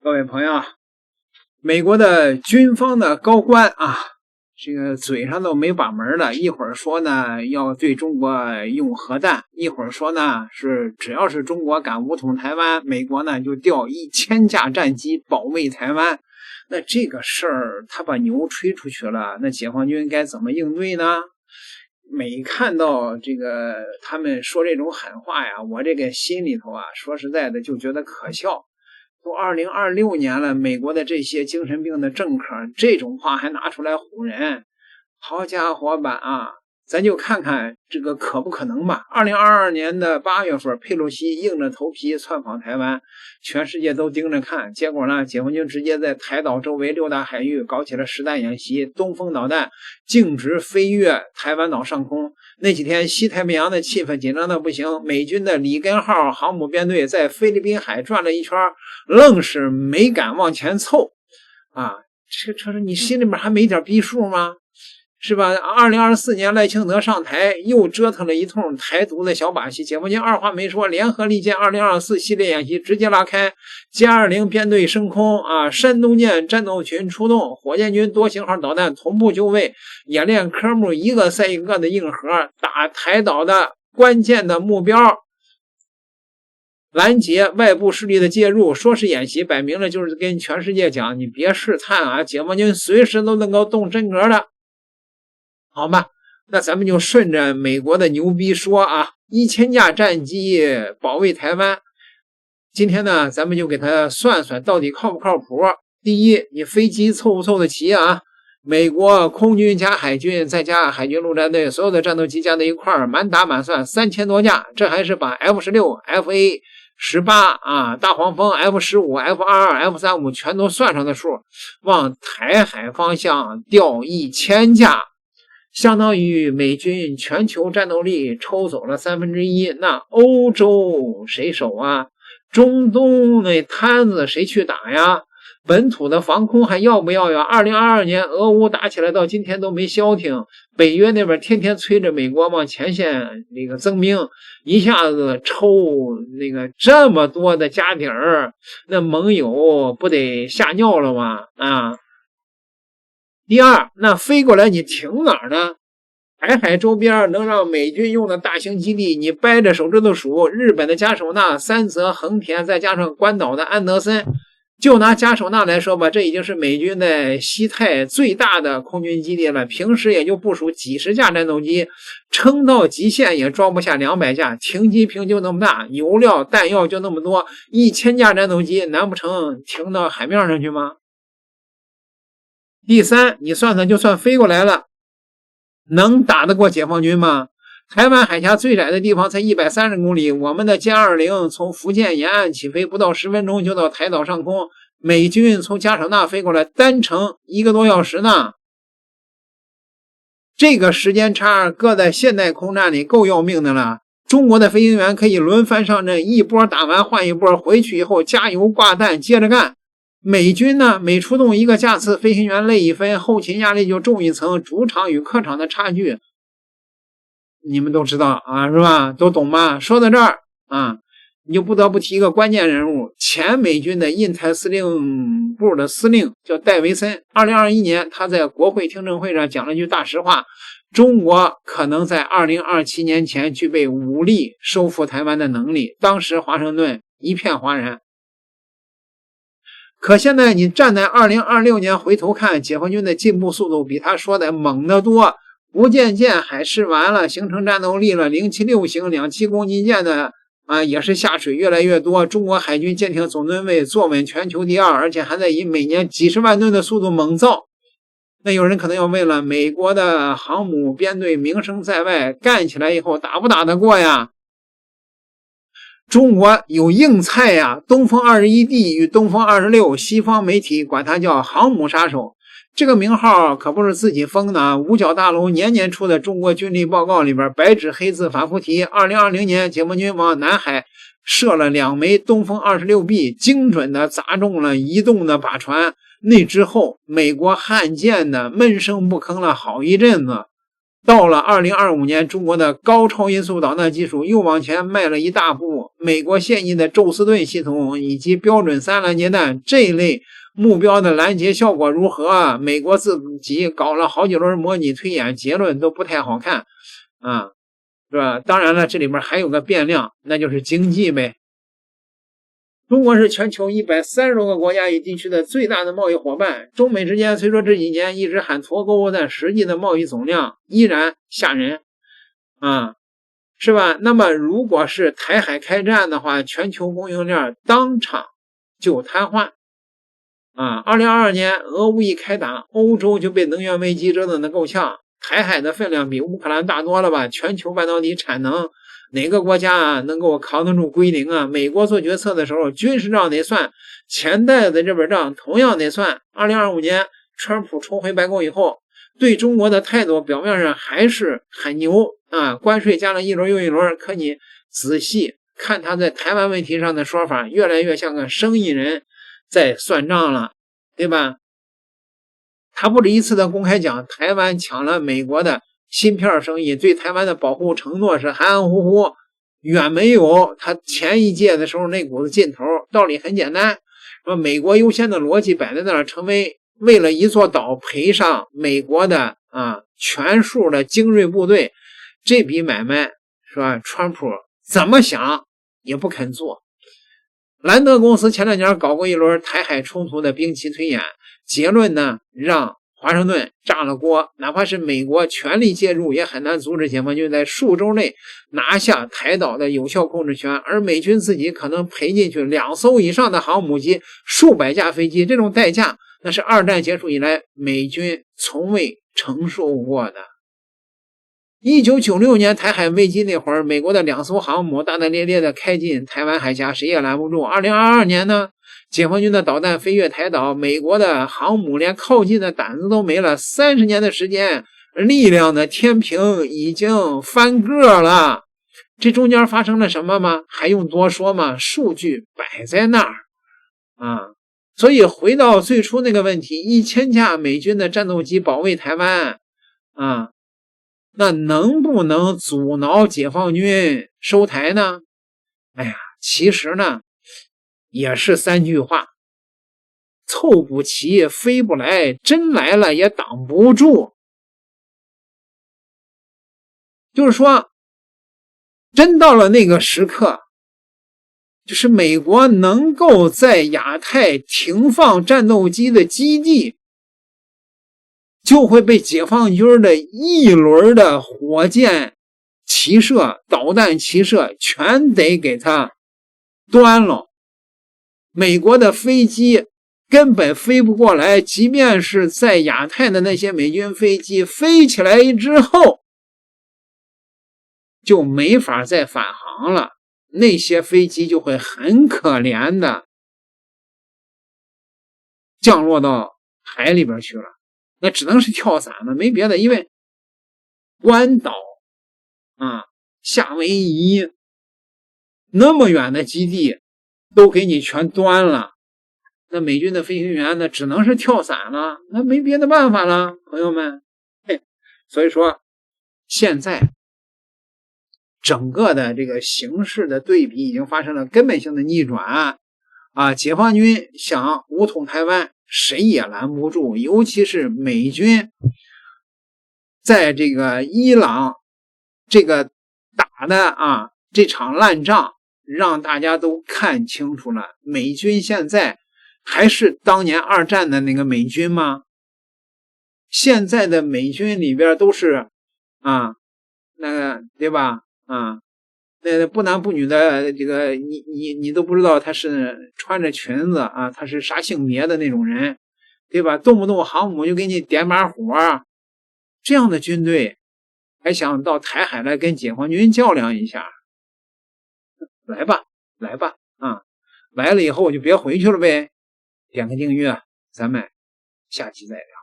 各位朋友，美国的军方的高官啊，这个嘴上都没把门的，一会儿说呢要对中国用核弹，一会儿说呢是只要是中国敢武统台湾，美国呢就调1000架战机保卫台湾。那这个事儿他把牛吹出去了，那解放军该怎么应对呢？每看到这个他们说这种狠话呀，我这个心里头啊，说实在的就觉得可笑。都2026年了，美国的这些精神病的政客，这种话还拿出来唬人，好家伙吧啊！咱就看看这个可不可能吧。2022年的8月份，佩洛西硬着头皮窜访台湾，全世界都盯着看。结果呢，解放军直接在台岛周围6大海域搞起了实弹演习，东风导弹径直飞越台湾岛上空。那几天西太平洋的气氛紧张的不行，美军的里根号航母编队在菲律宾海转了一圈，愣是没敢往前凑啊！这是你心里面还没点逼数吗？是吧？2024年赖清德上台又折腾了一通台独的小把戏，解放军二话没说，联合利剑2024系列演习直接拉开，歼20编队升空啊，山东舰战斗群出动，火箭军多型号导弹同步就位，演练科目一个赛一个的硬核，打台岛的关键的目标，拦截外部势力的介入。说是演习，摆明了就是跟全世界讲，你别试探啊，解放军随时都能够动真格的。好吧，那咱们就顺着美国的牛逼说啊，1000架战机保卫台湾。今天呢，咱们就给他算算到底靠不靠谱。第一，你飞机凑不凑得齐啊？美国空军加海军再加海军陆战队所有的战斗机加在一块儿，满打满算3000多架，这还是把 F-16、FA-18 啊、大黄蜂、F-15、F-22、F-35全都算上的数，往台海方向调1000架。相当于美军全球战斗力抽走了1/3，那欧洲谁守啊？中东那摊子谁去打呀？本土的防空还要不要呀？2022年俄乌打起来到今天都没消停，北约那边天天催着美国往前线那个增兵，一下子抽那个这么多的家底儿，那盟友不得吓尿了吗？啊！第二，那飞过来你停哪儿呢？台海周边能让美军用的大型基地，你掰着手指头数，日本的加手纳、三泽、横田，再加上关岛的安德森，就拿加手纳来说吧，这已经是美军的西太最大的空军基地了，平时也就部署几十架战斗机，撑到极限也装不下200架，停机坪就那么大，油料弹药就那么多，1000架战斗机难不成停到海面上去吗？第三，你算算，就算飞过来了，能打得过解放军吗？台湾海峡最窄的地方才130公里，我们的歼20从福建沿岸起飞不到10分钟就到台岛上空，美军从加手纳飞过来单程1个多小时呢。这个时间差搁在现代空战里够要命的了。中国的飞行员可以轮番上阵，一波打完换一波，回去以后加油挂弹接着干。美军呢，每出动一个架次，飞行员累一分，后勤压力就重一层，主场与客场的差距你们都知道啊，是吧？都懂吗？说到这儿啊，你就不得不提一个关键人物，前美军的印太司令部的司令叫戴维森。2021年他在国会听证会上讲了句大实话，中国可能在2027年前具备武力收复台湾的能力，当时华盛顿一片哗然。可现在你站在2026年回头看，解放军的进步速度比他说的猛得多。福建舰海试完了，形成战斗力了，076型2栖攻击舰的也是下水越来越多。中国海军舰艇总吨位坐稳全球第2，而且还在以每年几十万吨的速度猛造。那有人可能要问了，美国的航母编队名声在外，干起来以后打不打得过呀？中国有硬菜呀，东风21D 与东风26，西方媒体管它叫航母杀手。这个名号可不是自己封的，五角大楼年年出的中国军力报告里边白纸黑字反复提，2020年解放军往南海射了2枚东风26B，精准的砸中了移动的靶船。那之后美国汉舰的闷声不吭了好一阵子。到了2025年，中国的高超音速导弹技术又往前迈了一大步。美国现役的宙斯盾系统以及标准3拦截弹这一类目标的拦截效果如何？美国自己搞了好几轮模拟推演，结论都不太好看啊，是吧？当然了，这里面还有个变量，那就是经济呗。中国是全球130多个国家与地区的最大的贸易伙伴，中美之间虽说这几年一直喊脱钩，但实际的贸易总量依然吓人啊，是吧？那么如果是台海开战的话，全球供应链当场就瘫痪啊！2022年俄乌一开打，欧洲就被能源危机折腾得够呛，台海的分量比乌克兰大多了吧？全球半导体产能哪个国家能够扛得住归零啊？美国做决策的时候，军事账得算，钱袋子这本账同样得算。2025年，川普重回白宫以后，对中国的态度表面上还是很牛啊，关税加了一轮又一轮。可你仔细看他在台湾问题上的说法，越来越像个生意人在算账了，对吧？他不止一次的公开讲，台湾抢了美国的芯片生意，对台湾的保护承诺是含含糊糊，远没有他前一届的时候那股子劲头。道理很简单，说美国优先的逻辑摆在那儿，成为为了一座岛赔上美国的全数的精锐部队，这笔买卖是吧？川普怎么想也不肯做。兰德公司前2年搞过一轮台海冲突的兵棋推演，结论呢让华盛顿炸了锅，哪怕是美国全力介入，也很难阻止解放军在数周内拿下台岛的有效控制权，而美军自己可能赔进去2艘以上的航母机，数百架飞机，这种代价那是2战结束以来美军从未承受过的。1996年台海危机那会儿，美国的2艘航母大大咧咧的开进台湾海峡，谁也拦不住。2022年呢，解放军的导弹飞越台岛，美国的航母连靠近的胆子都没了。30年的时间，力量的天平已经翻个了。这中间发生了什么吗？还用多说吗？数据摆在那儿啊。所以回到最初那个问题，1000架美军的战斗机保卫台湾啊，那能不能阻挠解放军收台呢？哎呀，其实呢也是3句话，凑不齐飞不来，真来了也挡不住。就是说真到了那个时刻，就是美国能够在亚太停放战斗机的基地，就会被解放军的一轮的火箭齐射、导弹齐射全得给它端了。美国的飞机根本飞不过来，即便是在亚太的那些美军飞机飞起来之后，就没法再返航了，那些飞机就会很可怜的降落到海里边去了。那只能是跳伞了，没别的。因为关岛夏威夷那么远的基地都给你全端了，那美军的飞行员呢只能是跳伞了，那没别的办法了，朋友们。所以说现在整个的这个形势的对比已经发生了根本性的逆转解放军想武统台湾谁也拦不住，尤其是美军在这个伊朗这个打的这场烂仗，让大家都看清楚了，美军现在还是当年2战的那个美军吗？现在的美军里边都是那个对吧那不男不女的，这个你都不知道他是穿着裙子他是啥性别的那种人，对吧？动不动航母就给你点把火，这样的军队还想到台海来跟解放军较量一下？来吧来了以后就别回去了呗。点个订阅，咱们下期再聊。